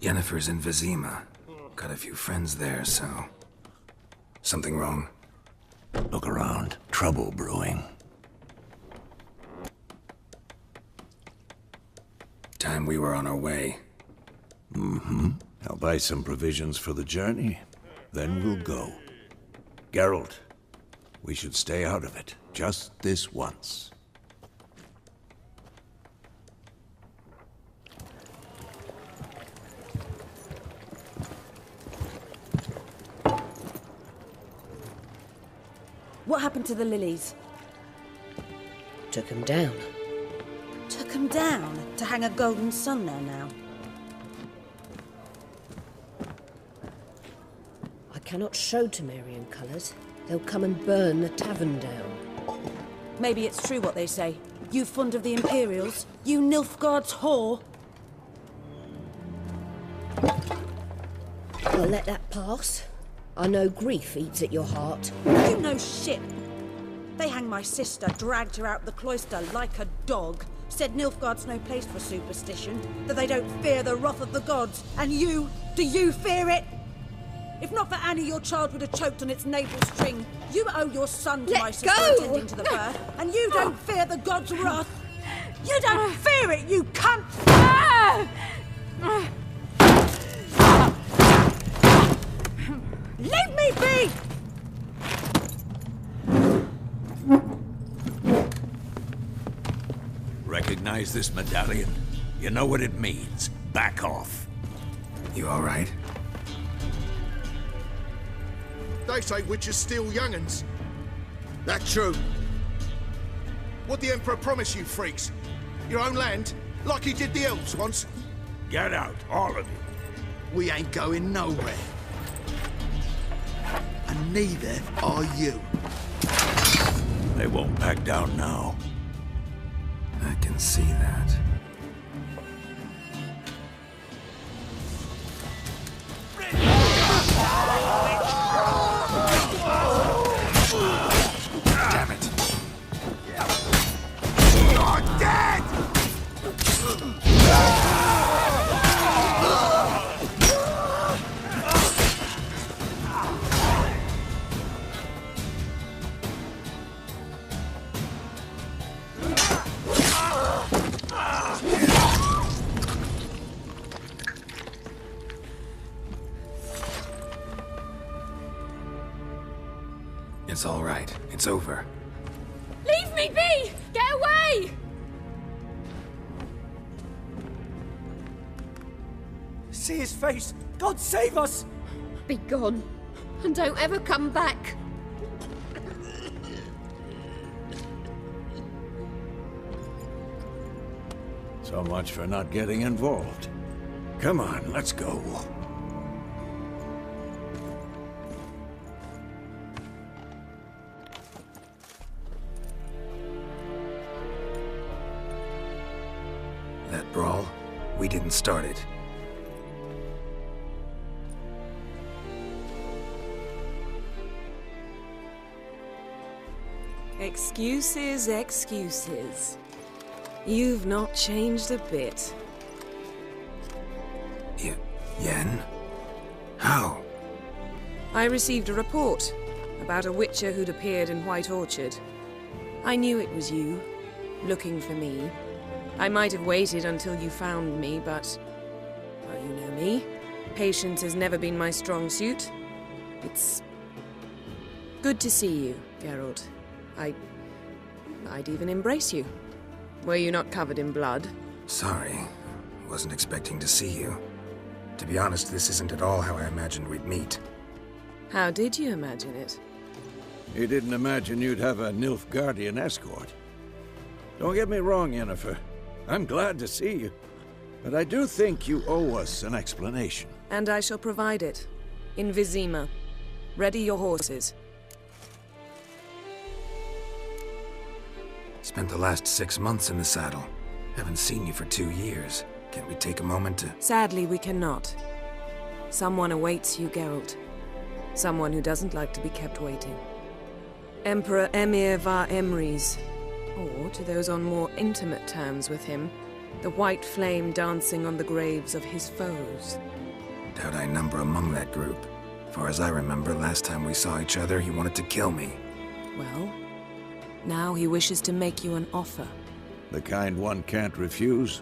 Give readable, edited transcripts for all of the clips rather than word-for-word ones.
Yennefer's in Vizima. Got a few friends there, so... Something wrong? Look around. Trouble brewing. Time we were on our way. I'll buy some provisions for the journey. Then we'll go. Geralt, we should stay out of it. Just this once. What happened to the lilies? Took him down. Took 'em down to hang a golden sun there now. I cannot show Temerian colours. They'll come and burn the tavern down. Maybe it's true what they say. You fond of the Imperials? You Nilfgaard's whore? I'll let that pass. I know grief eats at your heart. You know shit. They hanged my sister, dragged her out the cloister like a dog. Said Nilfgaard's no place for superstition, that they don't fear the wrath of the gods. And you, do you fear it? If not for Annie, your child would have choked on its navel string. You owe your son to my sister attending to the birth, and you don't fear the gods' wrath. You don't fear it, you cunt! Leave me be! Recognize this medallion? You know what it means. Back off. You all right? They say witches steal young'uns. That true? What the Emperor promise you, freaks? Your own land? Like he did the elves once? Get out, all of you. We ain't going nowhere. And neither are you. They won't back down now. I can see that. Damn it. You're dead! It's all right. It's over. Leave me be! Get away! See his face! God save us! Be gone, and don't ever come back. So much for not getting involved. Come on, let's go. That brawl, we didn't start it. Excuses, excuses. You've not changed a bit. Yen? How? I received a report about a witcher who'd appeared in White Orchard. I knew it was you, looking for me. I might have waited until you found me, but... well, you know me. Patience has never been my strong suit. It's... good to see you, Geralt. I'd even embrace you. Were you not covered in blood? Sorry. Wasn't expecting to see you. To be honest, this isn't at all how I imagined we'd meet. How did you imagine it? You didn't imagine you'd have a Nilfgaardian escort. Don't get me wrong, Yennefer. I'm glad to see you. But I do think you owe us an explanation. And I shall provide it. In Vizima. Ready your horses. Spent the last 6 months in the saddle. Haven't seen you for 2 years. Can't we take a moment to... Sadly, we cannot. Someone awaits you, Geralt. Someone who doesn't like to be kept waiting. Emperor Emir var Emrys. Or, to those on more intimate terms with him, The white flame dancing on the graves of his foes. Doubt I number among that group. Far as I remember, last time we saw each other, he wanted to kill me. Well, now he wishes to make you an offer. The kind one can't refuse?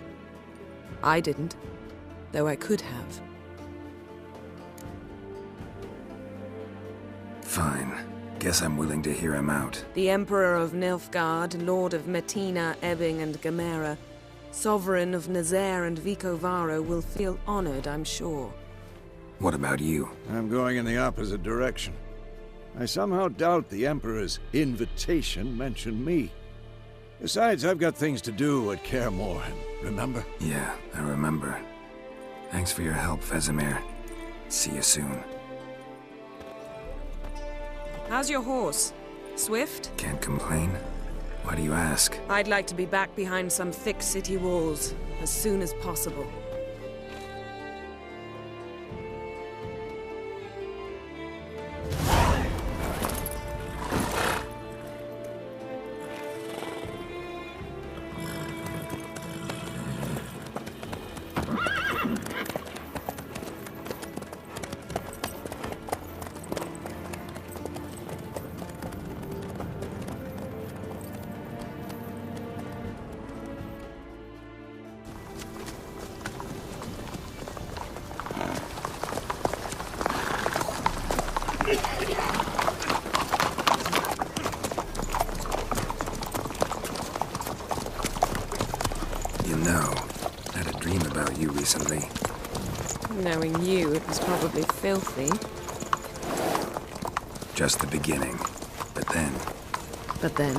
I didn't, though I could have. Fine. Guess I'm willing to hear him out. The Emperor of Nilfgaard, Lord of Metina, Ebbing, and Gamera, Sovereign of Nazaire and Vicovaro will feel honored, I'm sure. What about you? I'm going in the opposite direction. I somehow doubt the Emperor's invitation mentioned me. Besides, I've got things to do at Kaer Morhen, remember? Yeah, I remember. Thanks for your help, Vesemir. See you soon. How's your horse? Swift? Can't complain. Why do you ask? I'd like to be back behind some thick city walls as soon as possible. You know, I had a dream about you recently. Knowing you, it was probably filthy. Just the beginning. But then... But then...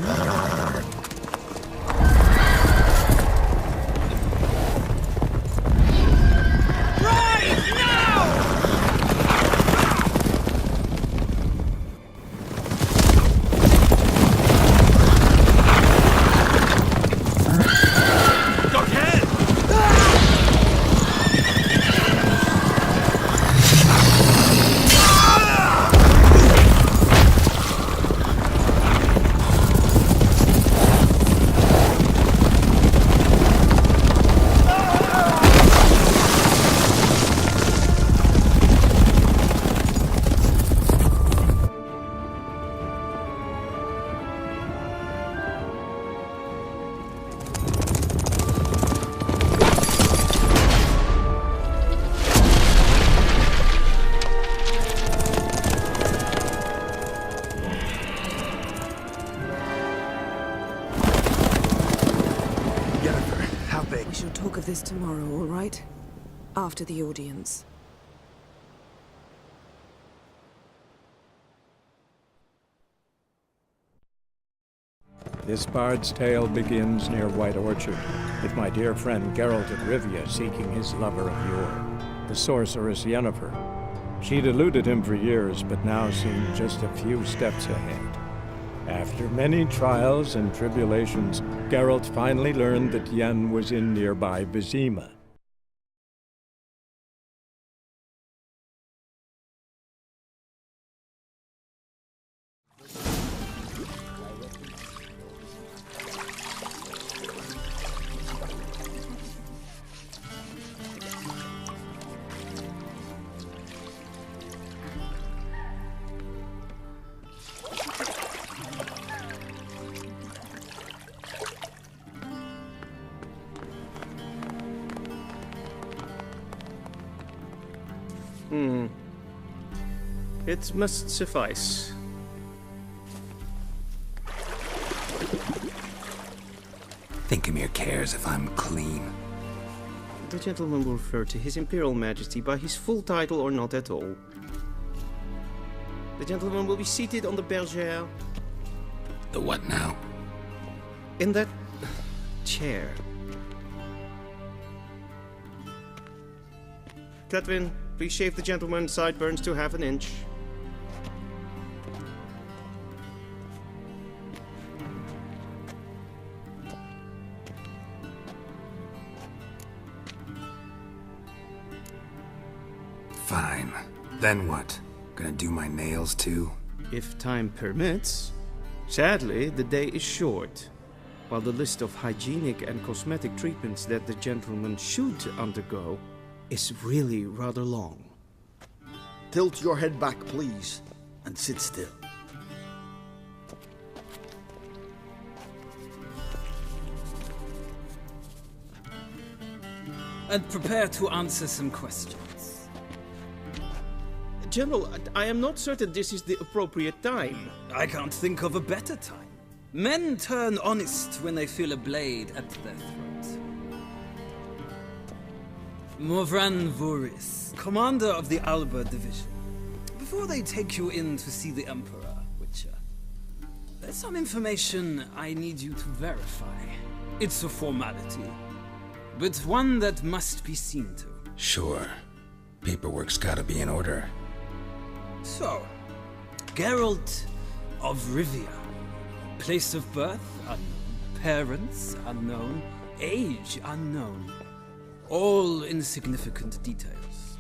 We shall talk of this tomorrow, all right? After the audience. This bard's tale begins near White Orchard, with my dear friend Geralt of Rivia seeking his lover of yore, the sorceress Yennefer. She'd eluded him for years, but now seemed just a few steps ahead. After many trials and tribulations, Geralt finally learned that Yen was in nearby Vizima. It must suffice. Thinkamere cares if I'm clean. The gentleman will refer to His Imperial Majesty by his full title or not at all. The gentleman will be seated on the bergère. The what now? In that chair. Cletwin, please shave the gentleman's sideburns to half an inch. Fine. Then what? Gonna do my nails too? If time permits. Sadly, the day is short. while the list of hygienic and cosmetic treatments that the gentleman should undergo is really rather long. Tilt your head back, please, and sit still. And prepare to answer some questions. General, I am not certain this is the appropriate time. I can't think of a better time. Men turn honest when they feel a blade at their throat. Morvran Voris, commander of the Alba Division. Before they take you in to see the Emperor, Witcher, there's some information I need you to verify. It's a formality, but one that must be seen to. Sure. Paperwork's gotta be in order. So, Geralt of Rivia. Place of birth, unknown. Parents, unknown. Age, unknown. All insignificant details.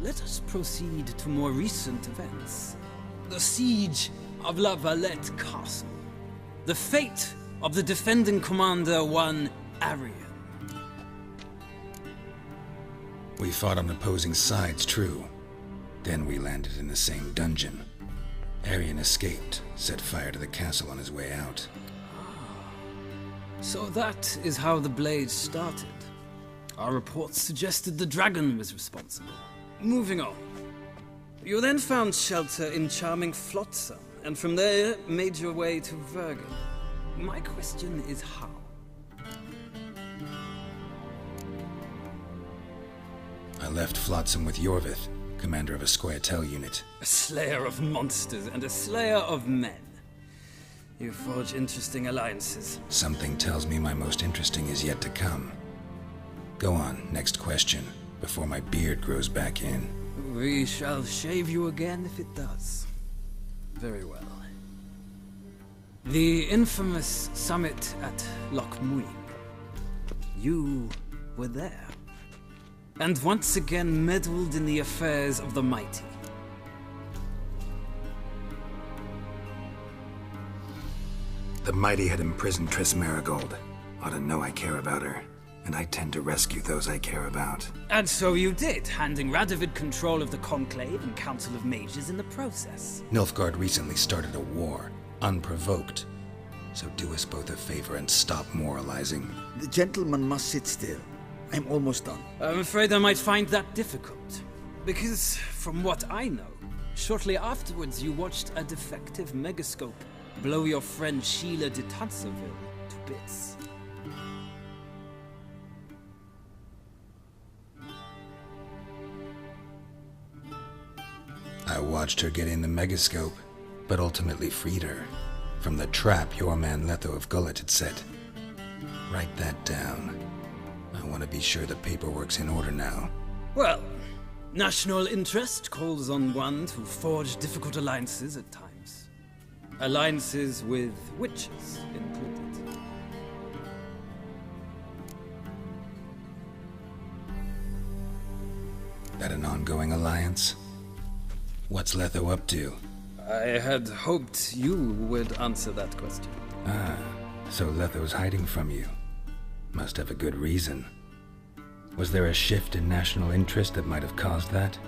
Let us proceed to more recent events. The siege of La Valette Castle. The fate of the defending commander, one Arian. We fought on opposing sides, true. Then we landed in the same dungeon. Arian escaped, set fire to the castle on his way out. So that is how the blade started. Our reports suggested the dragon was responsible. Moving on. You then found shelter in charming Flotsam, and from there made your way to Vergen. My question is how? I left Flotsam with Yorvith, commander of a Squaretel unit. A slayer of monsters and a slayer of men. You forge interesting alliances. Something tells me my most interesting is yet to come. Go on, next question, before my beard grows back in. We shall shave you again if it does. Very well. The infamous summit at Loch Muin. You were there. And once again meddled in the affairs of the mighty. The mighty had imprisoned Triss Marigold. Ought to know I care about her, and I tend to rescue those I care about. And so you did, handing Radovid control of the Conclave and Council of Mages in the process. Nilfgaard recently started a war, unprovoked. So do us both a favor and stop moralizing. The gentleman must sit still. I'm almost done. I'm afraid I might find that difficult. Because, from what I know, shortly afterwards you watched a defective megascope blow your friend Sheila de Tanserville to bits. I watched her get in the megascope, but ultimately freed her from the trap your man Letho of Gullet had set. Write that down. I want to be sure the paperwork's in order now. Well, national interest calls on one to forge difficult alliances at times. Alliances with witches included. That an ongoing alliance? What's Letho up to? I had hoped you would answer that question. Ah, so Letho's hiding from you. Must have a good reason. Was there a shift in national interest that might have caused that?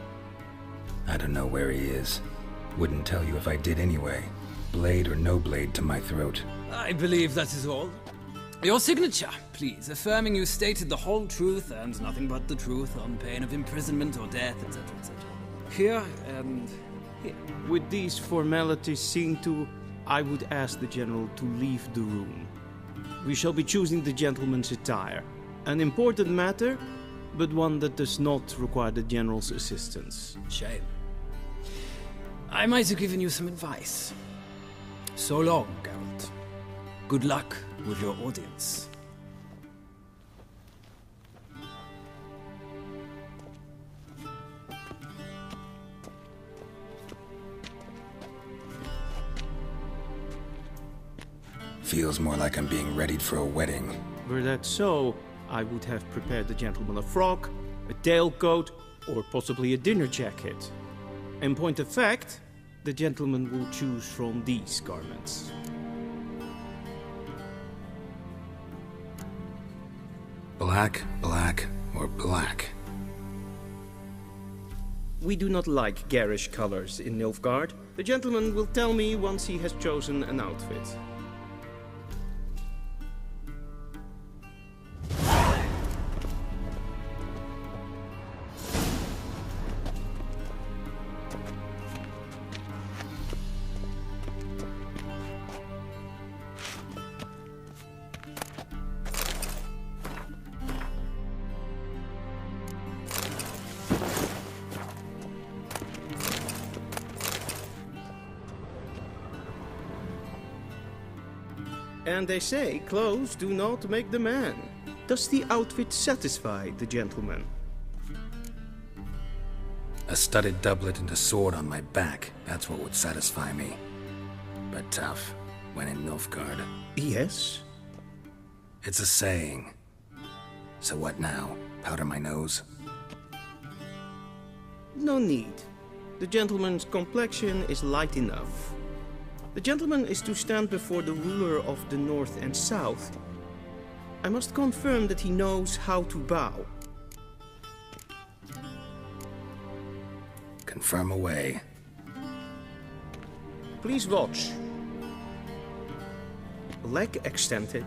I don't know where he is. Wouldn't tell you if I did anyway. Blade or no blade to my throat. I believe that is all. Your signature, please, affirming you stated the whole truth and nothing but the truth on pain of imprisonment or death, etc., etc. Here and here. With these formalities seen to, I would ask the General to leave the room. We shall be choosing the gentleman's attire. An important matter, but one that does not require the General's assistance. Shame. I might have given you some advice. So long, Geralt. Good luck with your audience. Feels more like I'm being readied for a wedding. Were that so, I would have prepared the gentleman a frock, a tailcoat, or possibly a dinner jacket. In point of fact, the gentleman will choose from these garments. Black, black, or black? We do not like garish colors in Nilfgaard. The gentleman will tell me once he has chosen an outfit. And they say clothes do not make the man. Does the outfit satisfy the gentleman? A studded doublet and a sword on my back, that's what would satisfy me. But tough, when in Nilfgaard. Yes? It's a saying. So what now? Powder my nose? No need. The gentleman's complexion is light enough. The gentleman is to stand before the ruler of the North and South. I must confirm that he knows how to bow. Confirm away. Please watch. Leg extended,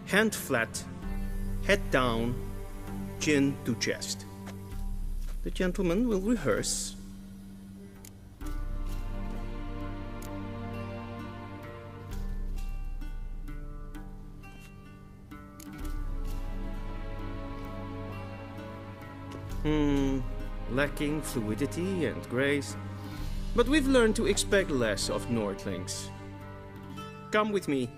hand flat, head down, chin to chest. The gentleman will rehearse. Lacking fluidity and grace. But we've learned to expect less of Nordlings. Come with me.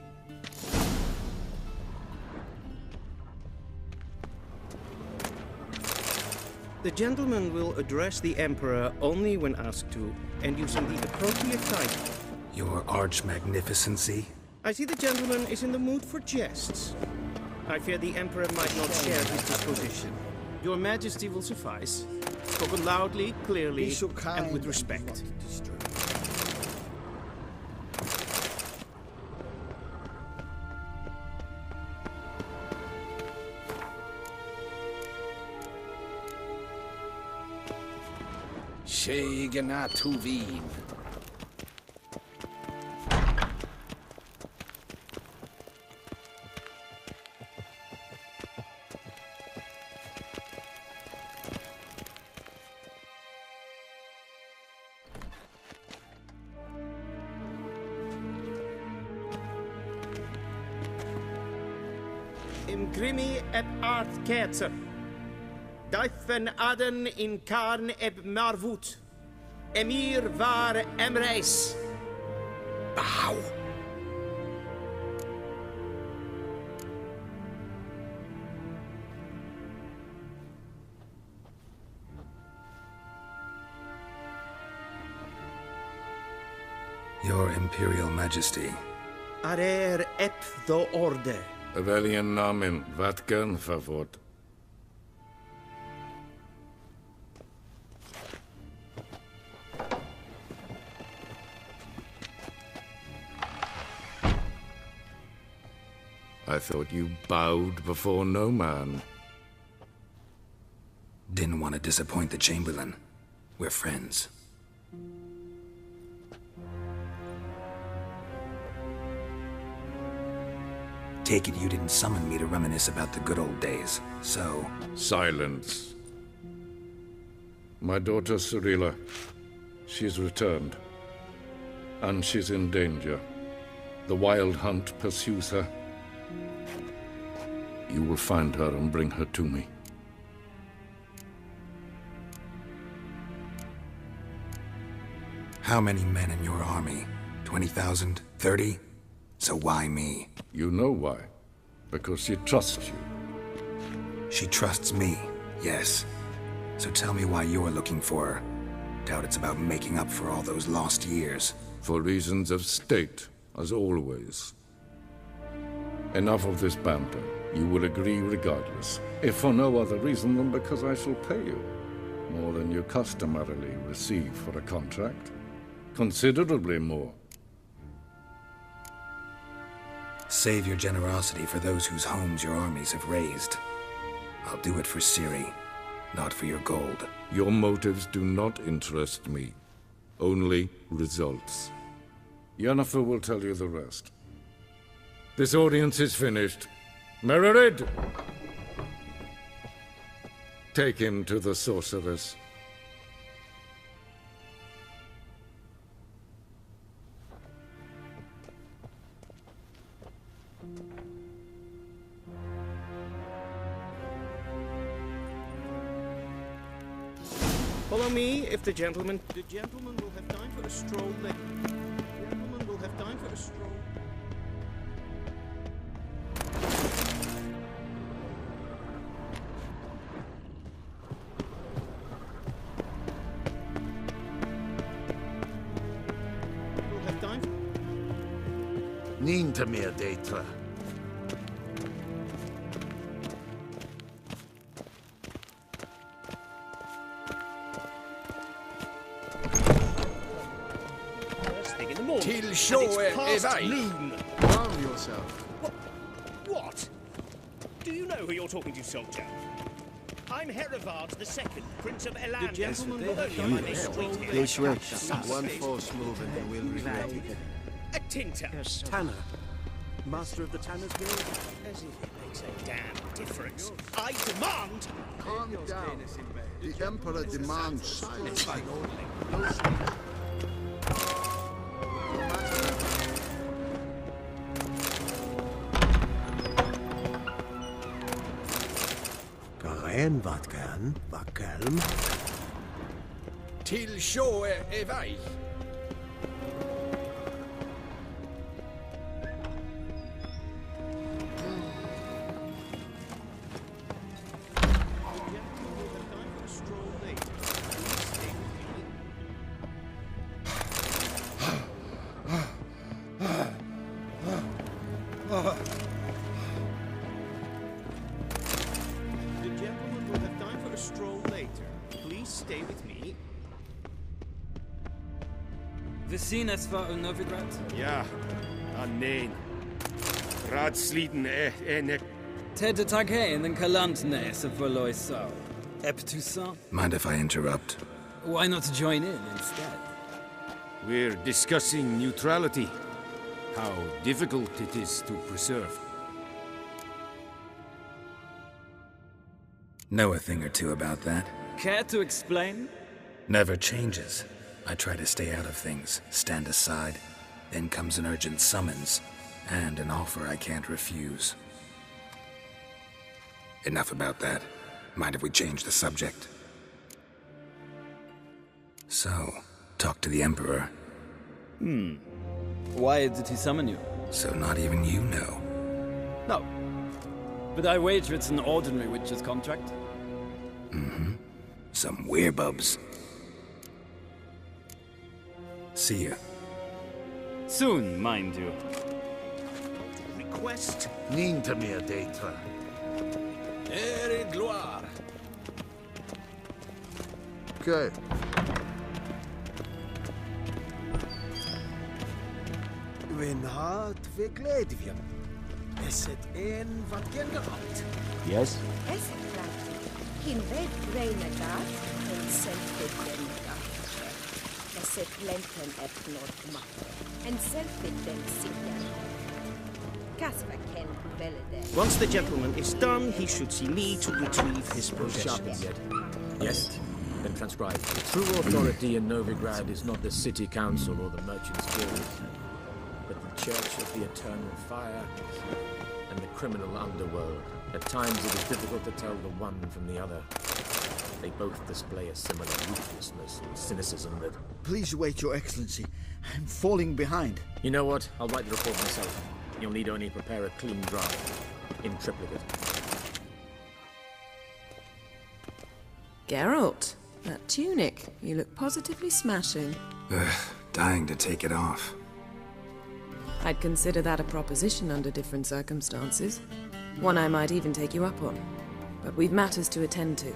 The gentleman will address the Emperor only when asked to, and using the appropriate title. Your Arch-Magnificency? I see the gentleman is in the mood for jests. I fear the Emperor might not share his disposition. Your Majesty will suffice. Spoken loudly, clearly, and with respect. Shegena Tuvin. Imgrimi eb art ketzer. Dijfen aden in karn eb marvoet. Emir var emreis. Bow. Your Imperial Majesty. Arer eb the orde. Weljen namen, wat kan favort? I thought you bowed before no man. Didn't want to disappoint the Chamberlain. We're friends. Take it you didn't summon me to reminisce about the good old days, so... Silence. My daughter Cyrilla, she's returned. And she's in danger. The Wild Hunt pursues her. You will find her and bring her to me. How many men in your army? 20,000? 30? So why me? You know why. Because she trusts you. She trusts me, yes. So tell me why you're looking for her. Doubt it's about making up for all those lost years. For reasons of state, as always. Enough of this banter. You will agree regardless. If for no other reason than because I shall pay you. More than you customarily receive for a contract. Considerably more. Save your generosity for those whose homes your armies have razed. I'll do it for Ciri, not for your gold. Your motives do not interest me. Only results. Yennefer will tell you the rest. This audience is finished. Mererid! Take him to the sorceress. Follow me, if the gentleman will have time for a stroll later. The gentleman will have time for a stroll. Will have time. Niet meer data. Till show it's past it, noon. Calm yourself. What? Do you know who you're talking to, soldier? I'm Herivard II, Prince of Elan. The gentleman will This way. One false move and you will regret it. A tinter. Tanner. Master of the Tanner's Guild. As if it makes a damn difference. I demand... Calm down. The Emperor demands silence. Karen wat kan, wat kalm. Till show är väg. Vizima for Novigrad? Ja, nee. Raadsliden nek. Ted Tage in the Kalantnes of Valoisau. Eptusan? Mind if I interrupt? Why not join in instead? We're discussing neutrality. How difficult it is to preserve. Know a thing or two about that? Care to explain? Never changes. I try to stay out of things, stand aside. Then comes an urgent summons, and an offer I can't refuse. Enough about that. Mind if we change the subject? So, talk to the Emperor. Why did he summon you? So not even you know. No. But I wager it's an ordinary witcher's contract. Some werebubs. See ya. Soon, mind you. Request? Niet meer data. Ere gloire. Okay. Wen hart verkleed wir. Es het een wat generaald. Yes? Es Hin vet reinagat, en selfit reinagat. Eset lenten et not matter, en selfit den signer. Casper ken velede. Once the gentleman is done, he should see me to retrieve his possessions. Yes. Then transcribe. True authority in Novigrad is not the city council or the merchants' guild, but the Church of the Eternal Fire and the criminal underworld. At times it is difficult to tell the one from the other. They both display a similar ruthlessness and cynicism that... Please wait, Your Excellency. I'm falling behind. You know what? I'll write the report myself. You'll need only prepare a clean draft, in triplicate. Geralt, that tunic. You look positively smashing. Dying to take it off. I'd consider that a proposition under different circumstances. One I might even take you up on. But we've matters to attend to.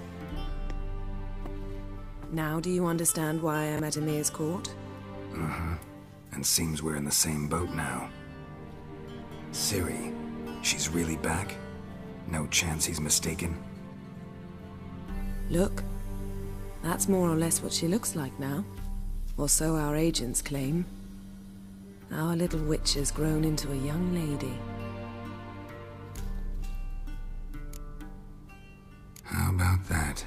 Now do you understand why I'm at Emir's court? And seems we're in the same boat now. Ciri, she's really back? No chance he's mistaken? Look, that's more or less what she looks like now. Or so our agents claim. Our little witch has grown into a young lady. How about that?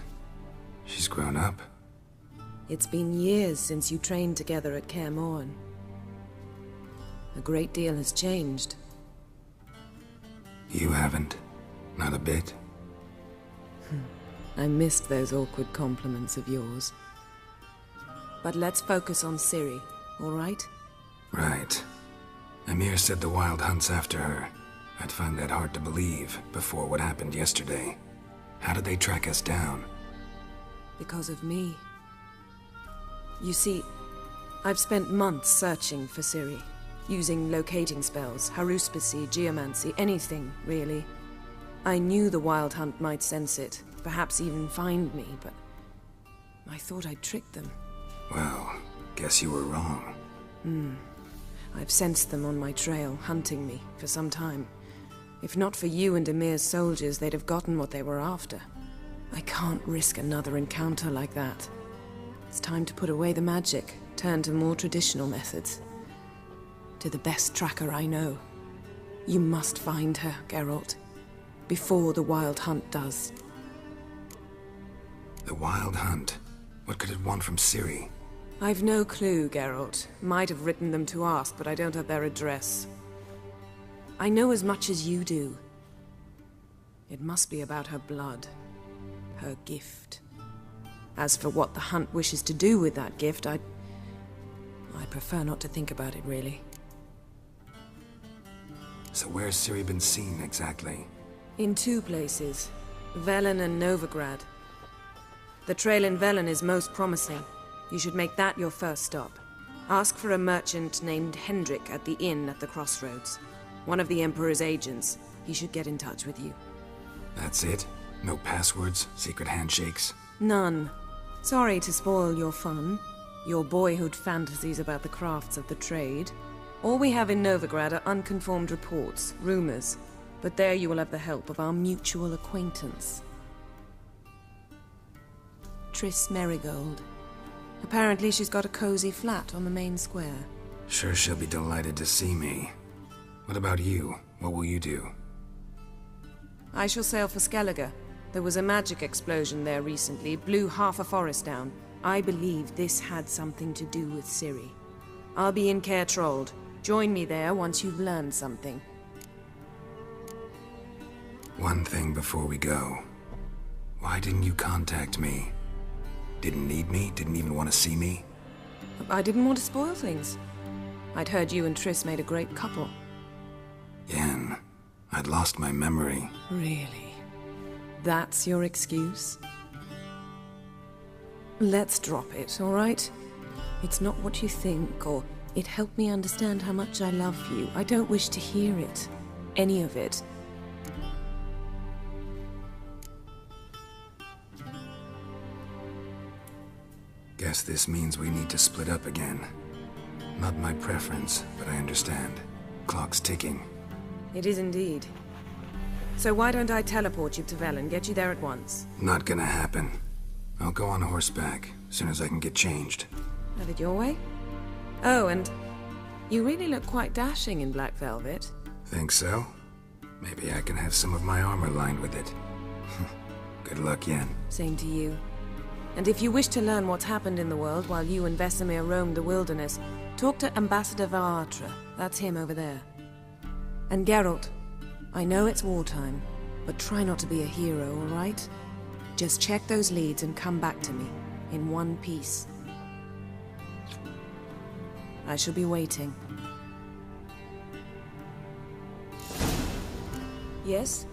She's grown up? It's been years since you trained together at Kaer Morhen. A great deal has changed. You haven't? Not a bit? I missed those awkward compliments of yours. But let's focus on Ciri, all right? Right. Emir said the Wild Hunt's after her. I'd find that hard to believe before what happened yesterday. How did they track us down? Because of me. You see, I've spent months searching for Ciri, using locating spells, haruspicy, geomancy, anything, really. I knew the Wild Hunt might sense it, perhaps even find me, but I thought I'd tricked them. Well, guess you were wrong. I've sensed them on my trail, hunting me, for some time. If not for you and Emir's soldiers, they'd have gotten what they were after. I can't risk another encounter like that. It's time to put away the magic, turn to more traditional methods. To the best tracker I know. You must find her, Geralt. Before the Wild Hunt does. The Wild Hunt? What could it want from Ciri? I've no clue, Geralt. Might have written them to ask, but I don't have their address. I know as much as you do. It must be about her blood. Her gift. As for what the Hunt wishes to do with that gift, I prefer not to think about it, really. So where's Ciri been seen, exactly? In two places. Velen and Novigrad. The trail in Velen is most promising. You should make that your first stop. Ask for a merchant named Hendrik at the inn at the crossroads. One of the Emperor's agents. He should get in touch with you. That's it? No passwords? Secret handshakes? None. Sorry to spoil your fun. Your boyhood fantasies about the crafts of the trade. All we have in Novigrad are unconfirmed reports, rumors. But there you will have the help of our mutual acquaintance. Triss Merigold. Apparently she's got a cozy flat on the main square. Sure she'll be delighted to see me. What about you? What will you do? I shall sail for Skellige. There was a magic explosion there recently, blew half a forest down. I believe this had something to do with Ciri. I'll be in Caer Trold. Join me there once you've learned something. One thing before we go. Why didn't you contact me? Didn't need me? Didn't even want to see me? I didn't want to spoil things. I'd heard you and Triss made a great couple. Yen, I'd lost my memory. Really? That's your excuse? Let's drop it, all right? It's not what you think, or it helped me understand how much I love you. I don't wish to hear it. Any of it. Guess this means we need to split up again. Not my preference, but I understand. Clock's ticking. It is indeed. So why don't I teleport you to Velen, get you there at once? Not gonna happen. I'll go on horseback, as soon as I can get changed. Have it your way? Oh, and you really look quite dashing in black velvet. Think so? Maybe I can have some of my armor lined with it. Good luck, Yen. Same to you. And if you wish to learn what's happened in the world while you and Vesemir roamed the wilderness, talk to Ambassador Varatra. That's him over there. And Geralt, I know it's wartime, but try not to be a hero, all right? Just check those leads and come back to me, in one piece. I shall be waiting. Yes?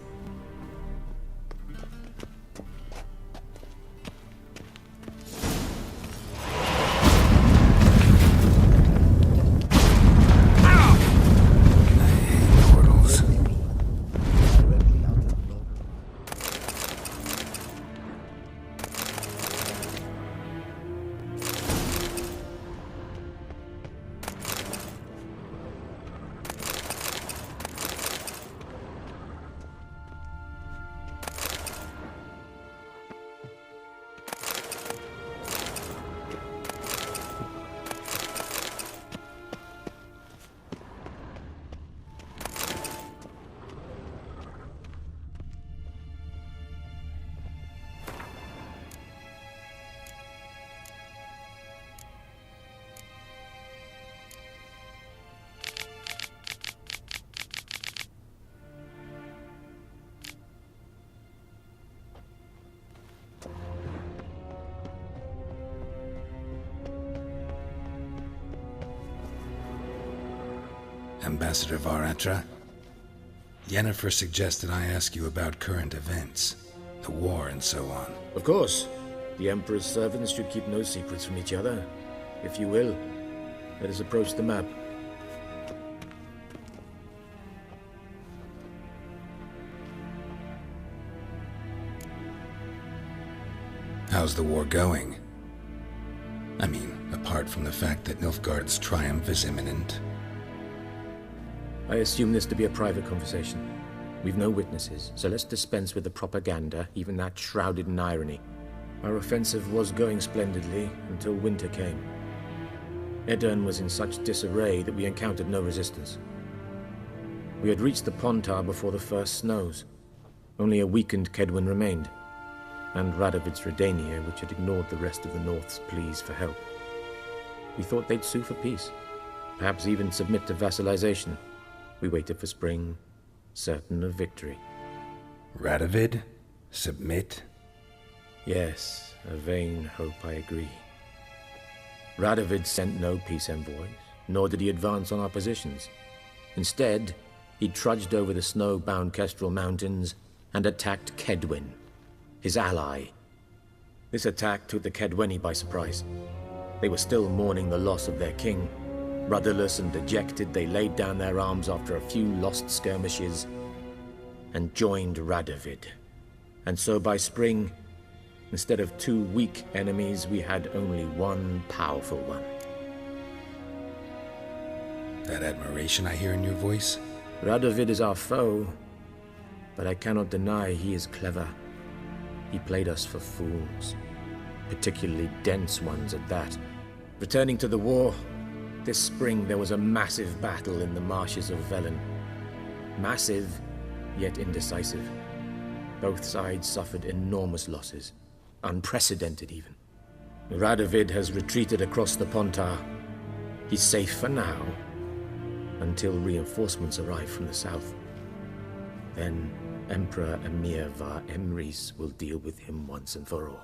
Ambassador Varatra. Yennefer suggested I ask you about current events, the war and so on. Of course. The Emperor's servants should keep no secrets from each other. If you will, let us approach the map. How's the war going? I mean, apart from the fact that Nilfgaard's triumph is imminent. I assume this to be a private conversation. We've no witnesses, so let's dispense with the propaganda, even that shrouded in irony. Our offensive was going splendidly until winter came. Edirn was in such disarray that we encountered no resistance. We had reached the Pontar before the first snows. Only a weakened Kedwen remained, and Radovid's Redania, which had ignored the rest of the North's pleas for help. We thought they'd sue for peace, perhaps even submit to vassalization. We waited for spring, certain of victory. Radovid? Submit? Yes, a vain hope, I agree. Radovid sent no peace envoys, nor did he advance on our positions. Instead, he trudged over the snow-bound Kestrel Mountains and attacked Kedwen, his ally. This attack took the Kedweni by surprise. They were still mourning the loss of their king. Rudderless and dejected, they laid down their arms after a few lost skirmishes and joined Radovid. And so by spring, instead of 2 weak enemies, we had only one powerful one. That admiration I hear in your voice? Radovid is our foe, but I cannot deny he is clever. He played us for fools, particularly dense ones at that. Returning to the war, this spring there was a massive battle in the marshes of Velen. Massive, yet indecisive. Both sides suffered enormous losses, unprecedented even. Radovid has retreated across the Pontar. He's safe for now, until reinforcements arrive from the south. Then Emperor Emir Var Emrys will deal with him once and for all.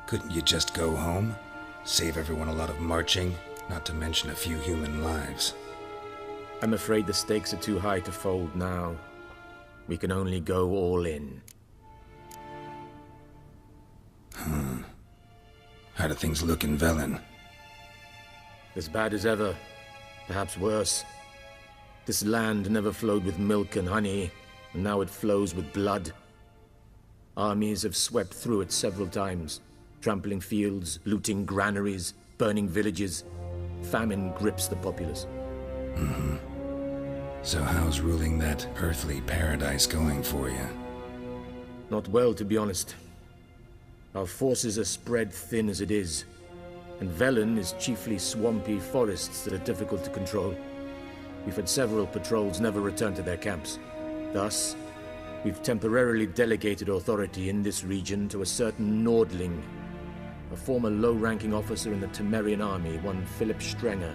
Couldn't you just go home? Save everyone a lot of marching, not to mention a few human lives. I'm afraid the stakes are too high to fold now. We can only go all in. How do things look in Velen? As bad as ever, perhaps worse. This land never flowed with milk and honey, and now it flows with blood. Armies have swept through it several times, trampling fields, looting granaries, burning villages. Famine grips the populace. So how's ruling that earthly paradise going for you? Not well, to be honest. Our forces are spread thin as it is, and Velen is chiefly swampy forests that are difficult to control. We've had several patrols never return to their camps. Thus, we've temporarily delegated authority in this region to a certain Nordling, a former low-ranking officer in the Temerian army, one Philip Strenger,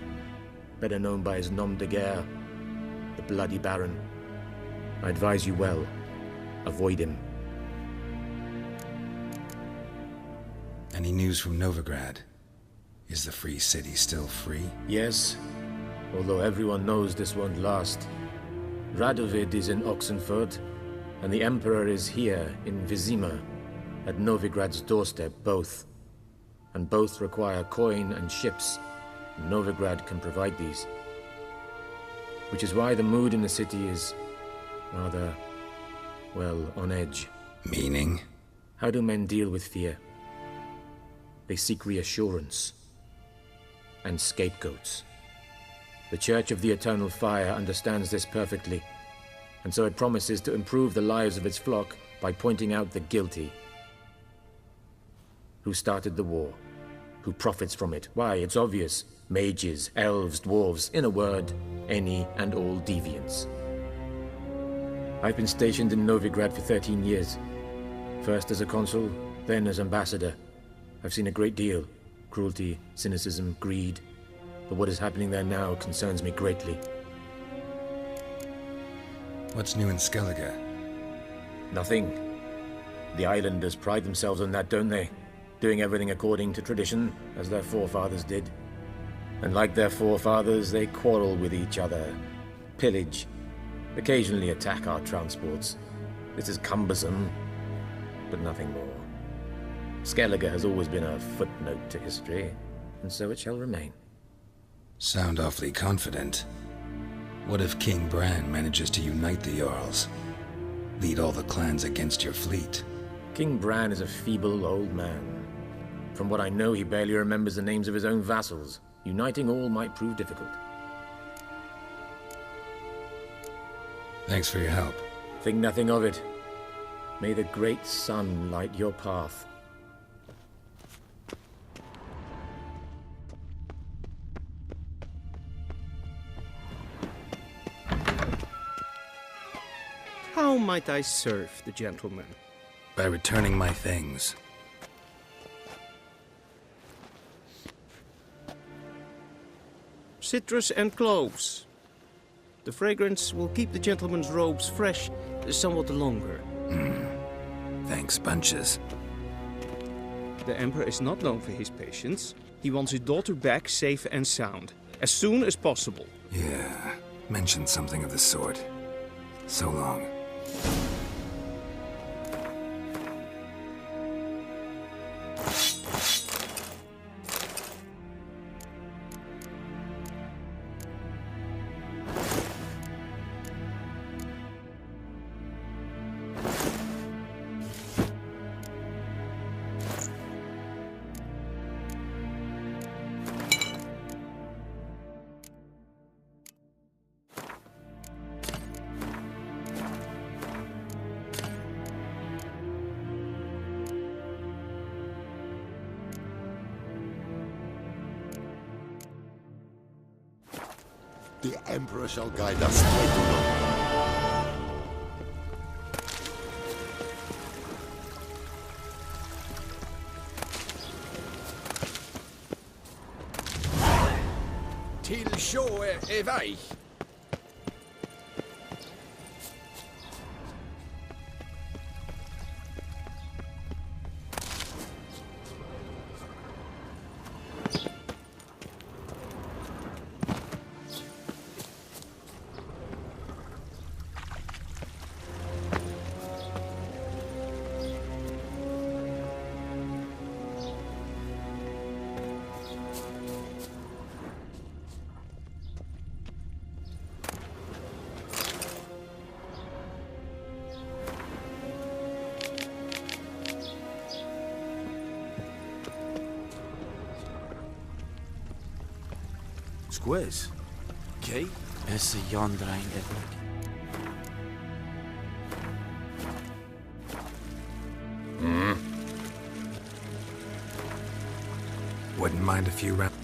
better known by his nom de guerre, the Bloody Baron. I advise you well. Avoid him. Any news from Novigrad? Is the Free City still free? Yes, although everyone knows this won't last. Radovid is in Oxenfurt, and the Emperor is here in Vizima, at Novigrad's doorstep, both. And both require coin and ships, and Novigrad can provide these. Which is why the mood in the city is rather, well, on edge. Meaning? How do men deal with fear? They seek reassurance and scapegoats. The Church of the Eternal Fire understands this perfectly, and so it promises to improve the lives of its flock by pointing out the guilty. Who started the war? Who profits from it? Why, it's obvious. Mages, elves, dwarves, in a word, any and all deviants. I've been stationed in Novigrad for 13 years. First as a consul, then as ambassador. I've seen a great deal. Cruelty, cynicism, greed. But what is happening there now concerns me greatly. What's new in Skellige? Nothing. The islanders pride themselves on that, don't they? Doing everything according to tradition, as their forefathers did. And like their forefathers, they quarrel with each other. pillage, occasionally attack our transports. This is cumbersome, but nothing more. Skellige has always been a footnote to history, and so it shall remain. Sound awfully confident. What if King Bran manages to unite the Jarls? Lead all the clans against your fleet? King Bran is a feeble old man. From what I know, he barely remembers the names of his own vassals. Uniting all might prove difficult. Thanks for your help. Think nothing of it. May the great sun light your path. How might I serve the gentleman? By returning my things. Citrus and cloves. The fragrance will keep the gentleman's robes fresh somewhat longer. Thanks, bunches. The Emperor is not known for his patience. He wants his daughter back safe and sound, as soon as possible. Yeah, mentioned something of the sort. So long. The Emperor shall guide us straight to Rome. Till sjå är väg. Squares. Okej. Esse yondra inget. Wouldn't mind a few rounds.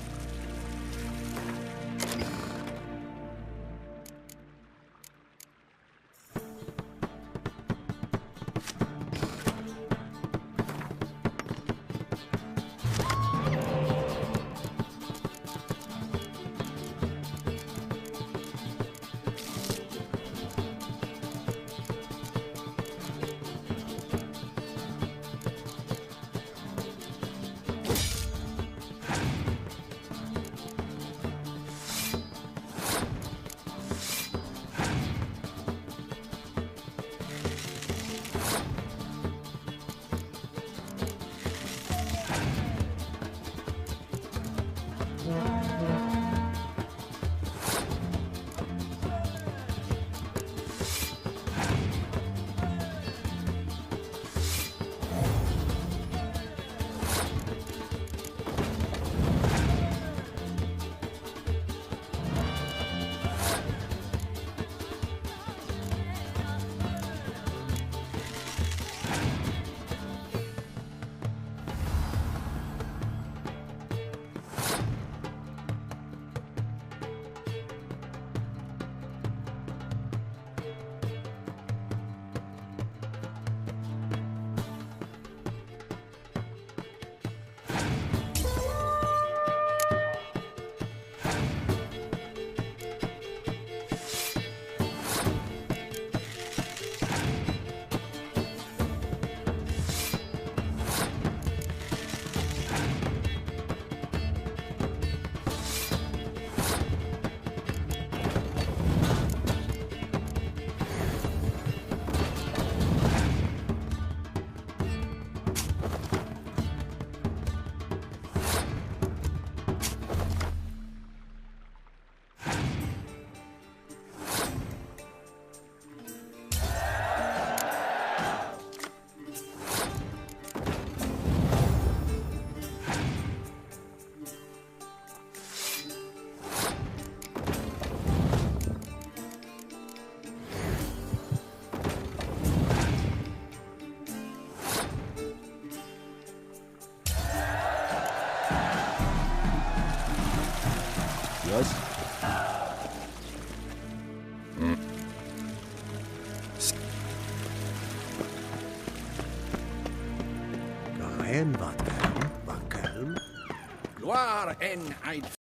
Yes? Geen wat kalm, wat kalm. Gloire en